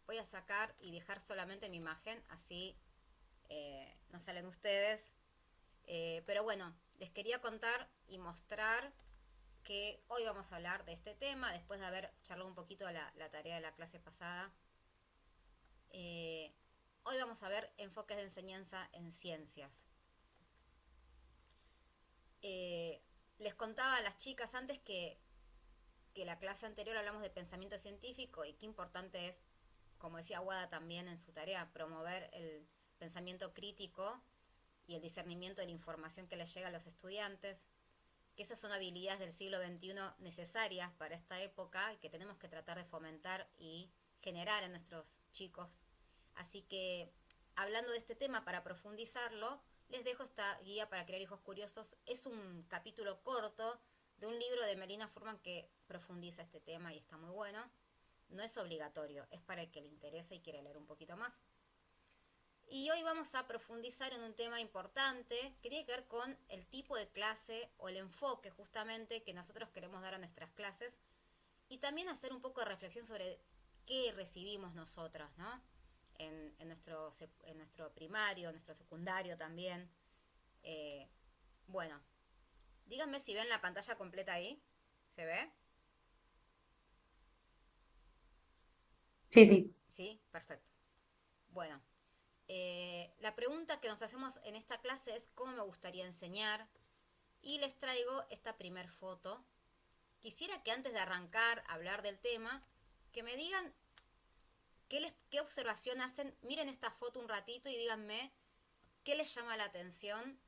voy a sacar y dejar solamente mi imagen, así no salen ustedes. Pero bueno, les quería contar y mostrar que hoy vamos a hablar de este tema, después de haber charlado un poquito la tarea de la clase pasada. Eh, Hoy vamos a ver enfoques de enseñanza en ciencias. Eh, Les contaba a las chicas antes que la clase anterior hablamos de pensamiento científico y qué importante es, como decía Wada también en su tarea, promover el pensamiento crítico y el discernimiento de la información que les llega a los estudiantes, que esas son habilidades del siglo XXI necesarias para esta época y que tenemos que tratar de fomentar y generar en nuestros chicos. Así que, hablando de este tema, para profundizarlo, les dejo esta guía para crear hijos curiosos. Es un capítulo corto de un libro de Melina Furman que profundiza este tema y está muy bueno. No es obligatorio, es para el que le interese y quiere leer un poquito más. Y hoy vamos a profundizar en un tema importante que tiene que ver con el tipo de clase o el enfoque justamente que nosotros queremos dar a nuestras clases y también hacer un poco de reflexión sobre qué recibimos nosotras, ¿no? En nuestro primario, en nuestro secundario también. Eh, bueno, díganme si ven la pantalla completa ahí. ¿Se ve? Sí, sí. Sí, perfecto. Bueno, la pregunta que nos hacemos en esta clase es cómo me gustaría enseñar y les traigo esta primer foto. Quisiera que antes de arrancar a hablar del tema, que me digan qué observación hacen. Miren esta foto un ratito y díganme qué les llama la atención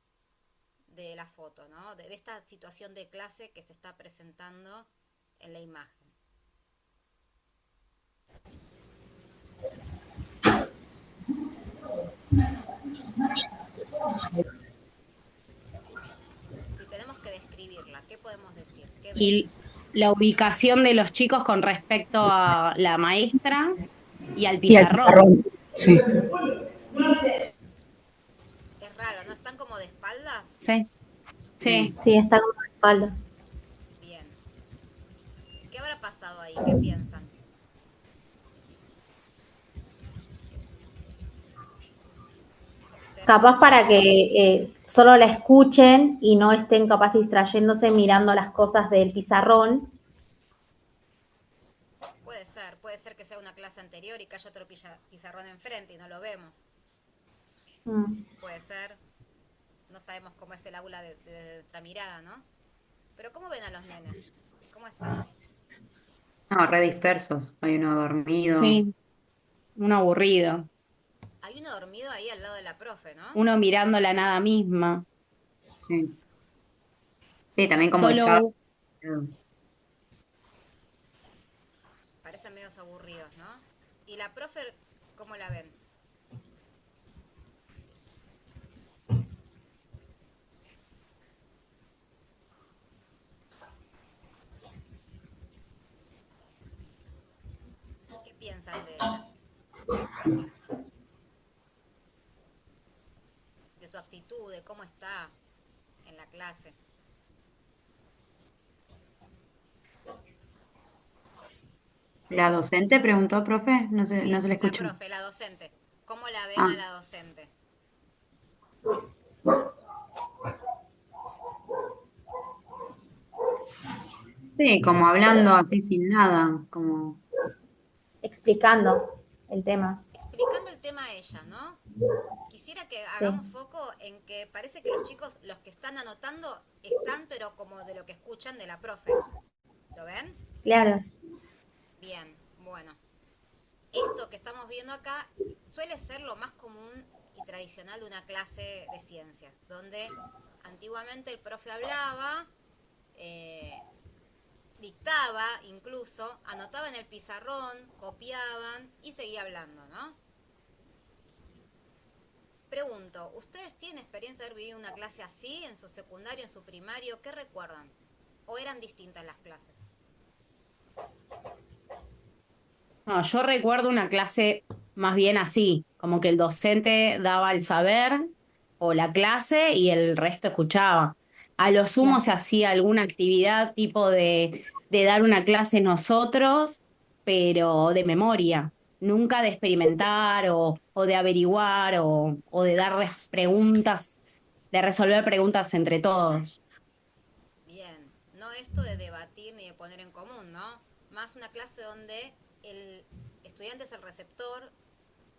de la foto, ¿no? De esta situación de clase que se está presentando en la imagen. Si tenemos que describirla, ¿qué podemos decir? ¿Qué ven? Y la ubicación de los chicos con respecto a la maestra y al Y al pizarrón. pizarrón. Sí. Es raro, ¿no? ¿Están como de espaldas? Sí, Sí. sí. Sí, está como de espalda. Bien. ¿Qué habrá pasado ahí? ¿Qué piensan? ¿Será Capaz para que algo? solo la escuchen y no estén capaz distrayéndose mirando las cosas del pizarrón. Puede ser que sea una clase anterior y que haya otro pizarrón enfrente y no lo vemos. Mm. Puede ser, no sabemos cómo es el aula de nuestra mirada, ¿no? Pero ¿cómo ven a los nenes? ¿Cómo están? No, re dispersos. Hay uno dormido. Sí, un aburrido. Hay uno dormido ahí al lado de la profe, ¿no? Uno mirando la nada misma. Sí, sí, también como Solo echado. Parecen medios aburridos, ¿no? ¿Y la profe, cómo la ven? ¿Qué piensan de ella? De su actitud, de cómo está en la clase. ¿La docente preguntó, profe? No Sí, se le la escuchó. profe, la docente. ¿Cómo la ven a Ah, la docente? sí, como hablando así sin nada, como, Explicando el tema. Explicando el tema a ella, ¿no? Quisiera que Sí, hagamos foco en que parece que los chicos, los que están anotando, están pero como de lo que escuchan de la profe. ¿Lo ven? claro. Bien, bueno. Esto que estamos viendo acá suele ser lo más común y tradicional de una clase de ciencias, donde antiguamente el profe hablaba, eh, dictaba incluso, anotaba en el pizarrón, copiaban y seguía hablando, ¿no? Pregunto, ¿ustedes tienen experiencia de haber vivido una clase así en su secundario, en su primario? ¿Qué recuerdan? ¿O eran distintas las clases? no, yo recuerdo una clase más bien así, como que el docente daba el saber o la clase y el resto escuchaba. A lo sumo Claro. se hacía alguna actividad tipo de dar una clase nosotros, pero de memoria. nunca de experimentar o de averiguar o de dar preguntas, de resolver preguntas entre todos. Bien, no esto de debatir ni de poner en común, ¿no? Más una clase donde el estudiante es el receptor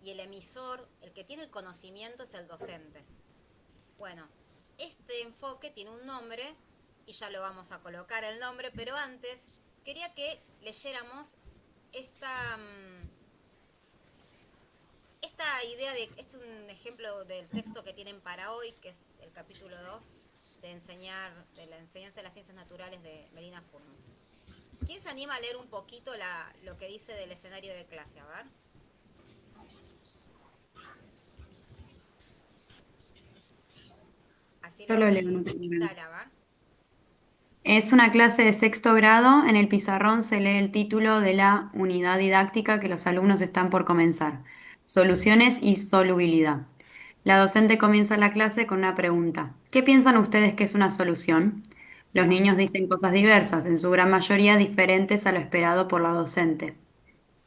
y el emisor, el que tiene el conocimiento es el docente. Bueno, este enfoque tiene un nombre y ya lo vamos a colocar el nombre, pero antes quería que leyéramos esta, esta idea de, este es un ejemplo del texto que tienen para hoy, que es el capítulo 2 de la enseñanza de las ciencias naturales de Melina Furman. ¿Quién se anima a leer un poquito lo que dice del escenario de clase? A ver. Así Yo lo... lo leo, no te preocupes. Dale, a ver. Es una clase de sexto grado. En el pizarrón se lee el título de la unidad didáctica que los alumnos están por comenzar. Soluciones y solubilidad. La docente comienza la clase con una pregunta. ¿Qué piensan ustedes que es una solución? Los niños dicen cosas diversas, en su gran mayoría diferentes a lo esperado por la docente.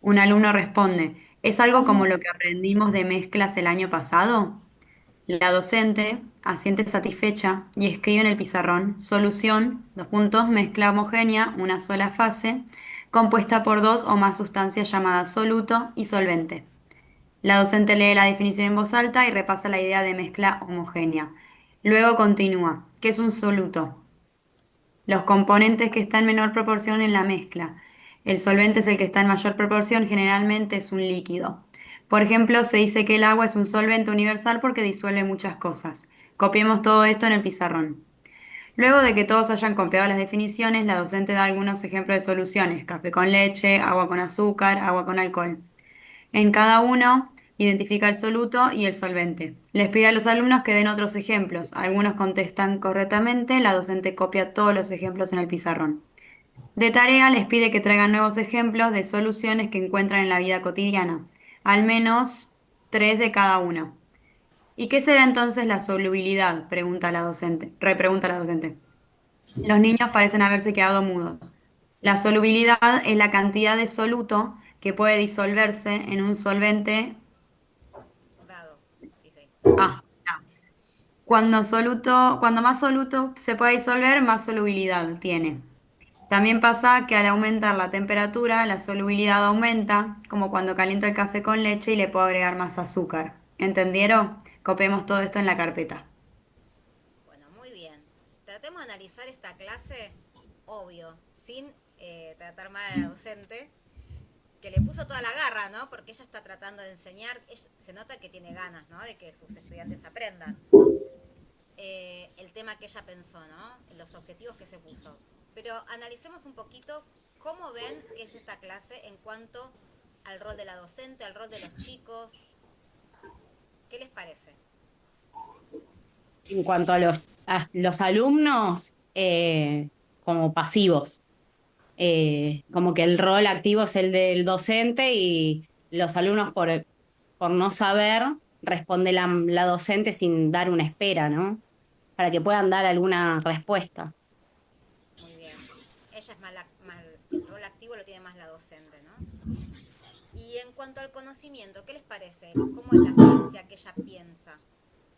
Un alumno responde, ¿es algo como lo que aprendimos de mezclas el año pasado? La docente asiente satisfecha y escribe en el pizarrón, solución, dos puntos, mezcla homogénea, una sola fase, compuesta por dos o más sustancias llamadas soluto y solvente. La docente lee la definición en voz alta y repasa la idea de mezcla homogénea. Luego continúa. ¿Qué es un soluto? Los componentes que están en menor proporción en la mezcla. El solvente es el que está en mayor proporción, generalmente es un líquido. Por ejemplo, se dice que el agua es un solvente universal porque disuelve muchas cosas. Copiemos todo esto en el pizarrón. Luego de que todos hayan copiado las definiciones, la docente da algunos ejemplos de soluciones: café con leche, agua con azúcar, agua con alcohol. En cada uno identifica el soluto y el solvente. Les pide a los alumnos que den otros ejemplos. Algunos contestan correctamente, la docente copia todos los ejemplos en el pizarrón. De tarea les pide que traigan nuevos ejemplos de soluciones que encuentran en la vida cotidiana, al menos 3 de cada uno. ¿Y qué será entonces la solubilidad? Repregunta la docente. Los niños parecen haberse quedado mudos. La solubilidad es la cantidad de soluto que puede disolverse en un solvente. Dado, dice ahí. No. Cuando más soluto se puede disolver, más solubilidad tiene. También pasa que al aumentar la temperatura, la solubilidad aumenta, como cuando caliento el café con leche y le puedo agregar más azúcar. ¿Entendieron? Copiemos todo esto en la carpeta. Bueno, muy bien. Tratemos de analizar esta clase, obvio, sin tratar mal a la docente, que le puso toda la garra, ¿no? Porque ella está tratando de enseñar, se nota que tiene ganas, ¿no? De que sus estudiantes aprendan. El tema que ella pensó, ¿no? Los objetivos que se puso. Pero analicemos un poquito cómo ven que es esta clase en cuanto al rol de la docente, al rol de los chicos. ¿Qué les parece? En cuanto a los alumnos, como pasivos, como que el rol activo es el del docente y los alumnos por no saber, responde la docente sin dar una espera, ¿no? Para que puedan dar alguna respuesta. Muy bien. Ella es el rol activo lo tiene más la docente, ¿no? Y en cuanto al conocimiento, ¿qué les parece? ¿Cómo es la ciencia que ella piensa?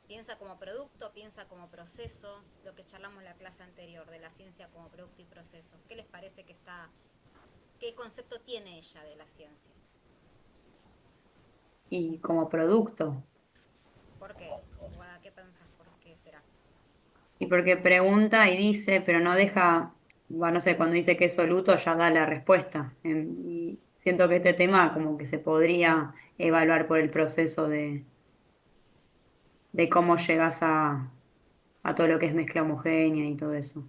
¿Piensa como producto? ¿Piensa como proceso? Lo que charlamos en la clase anterior de la ciencia como producto y proceso. ¿Qué les parece que está... ¿Qué concepto tiene ella de la ciencia? Y como producto. ¿Por qué? Guada, ¿qué pensás? ¿Por qué será? Y porque pregunta y dice, pero no deja, bueno, no sé, cuando dice que es soluto ya da la respuesta. Y siento que este tema como que se podría evaluar por el proceso de cómo llegas a todo lo que es mezcla homogénea y todo eso.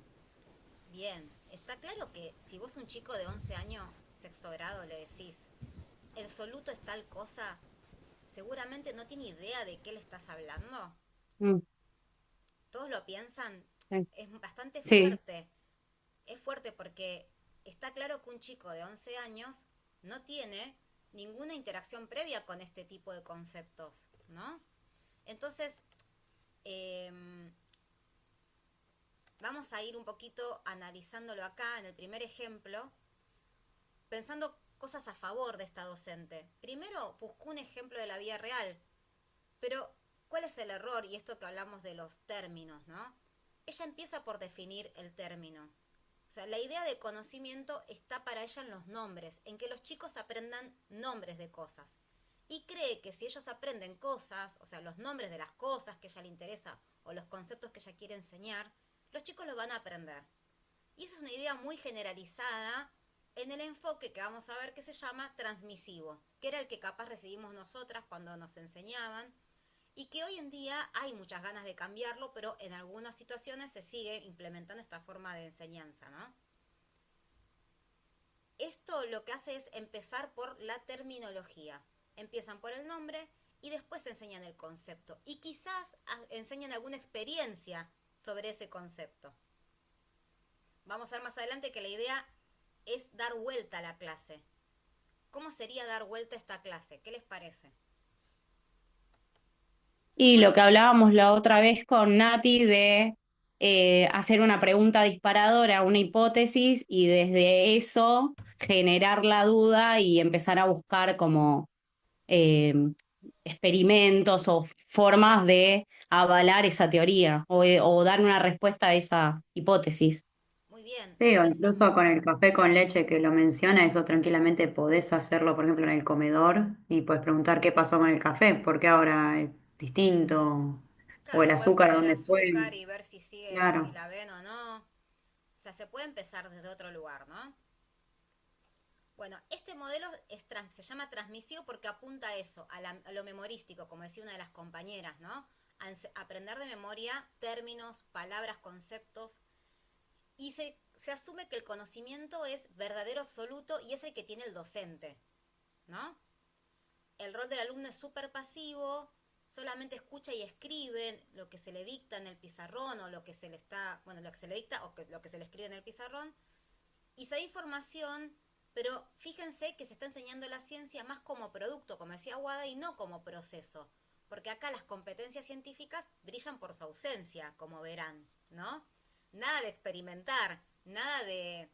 Bien, está claro que si vos un chico de 11 años, sexto grado, le decís, el soluto es tal cosa, seguramente no tiene idea de qué le estás hablando. Mm, Todos lo piensan, sí. es bastante Sí. fuerte. Es fuerte porque está claro que un chico de 11 años no tiene ninguna interacción previa con este tipo de conceptos, ¿no? Entonces, eh, vamos a ir un poquito analizándolo acá en el primer ejemplo, pensando cosas a favor de esta docente. Primero, buscó un ejemplo de la vida real. Pero, ¿cuál es el error? Y esto que hablamos de los términos, ¿no? Ella empieza por definir el término. O sea, la idea de conocimiento está para ella en los nombres, en que los chicos aprendan nombres de cosas. Y cree que si ellos aprenden cosas, o sea, los nombres de las cosas que a ella le interesa o los conceptos que ella quiere enseñar, los chicos lo van a aprender. Y esa es una idea muy generalizada en el enfoque que vamos a ver que se llama transmisivo, que era el que capaz recibimos nosotras cuando nos enseñaban, y que hoy en día hay muchas ganas de cambiarlo, pero en algunas situaciones se sigue implementando esta forma de enseñanza, ¿no? Esto lo que hace es empezar por la terminología. Empiezan por el nombre y después enseñan el concepto. Y quizás enseñan alguna experiencia sobre ese concepto. Vamos a ver más adelante que la idea es dar vuelta a la clase. ¿Cómo sería dar vuelta a esta clase? ¿Qué les parece? Y lo que hablábamos la otra vez con Nati de hacer una pregunta disparadora, una hipótesis, y desde eso generar la duda y empezar a buscar como eh, experimentos o formas de avalar esa teoría o dar una respuesta a esa hipótesis. Muy bien, Sí, o incluso con el café con leche que lo menciona, eso tranquilamente podés hacerlo, por ejemplo, en el comedor y puedes preguntar qué pasó con el café, por qué ahora es distinto, o el Claro, pueden azúcar, ¿a poner dónde fue? azúcar y ver si sigue, si Claro. la ven o no. O sea, se puede empezar desde otro lugar, ¿no? Bueno, este modelo se llama transmisivo porque apunta a eso, a lo memorístico, como decía una de las compañeras, ¿no? A aprender de memoria términos, palabras, conceptos. Y se asume que el conocimiento es verdadero absoluto y es el que tiene el docente, ¿no? El rol del alumno es súper pasivo, solamente escucha y escribe lo que se le dicta en el pizarrón o lo que se le está, bueno, lo que se le dicta o lo que se le escribe en el pizarrón, y se da información, pero fíjense que se está enseñando la ciencia más como producto, como decía Wada, y no como proceso, porque acá las competencias científicas brillan por su ausencia, como verán, ¿no? Nada de experimentar, nada de,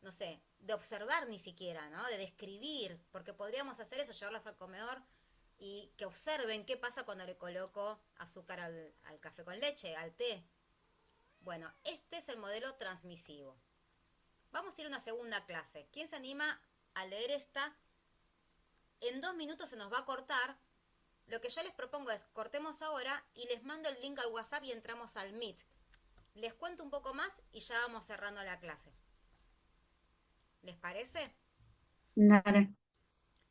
no sé, de observar ni siquiera, ¿no? De describir, porque podríamos hacer eso, llevarlas al comedor y que observen qué pasa cuando le coloco azúcar al café con leche, al té. Bueno, este es el modelo transmisivo. Vamos a ir a una segunda clase. ¿Quién se anima a leer esta? En 2 minutos se nos va a cortar. Lo que yo les propongo es cortemos ahora y les mando el link al WhatsApp y entramos al Meet. Les cuento un poco más y ya vamos cerrando la clase. ¿Les parece? Dale.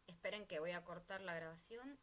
Esperen que voy a cortar la grabación.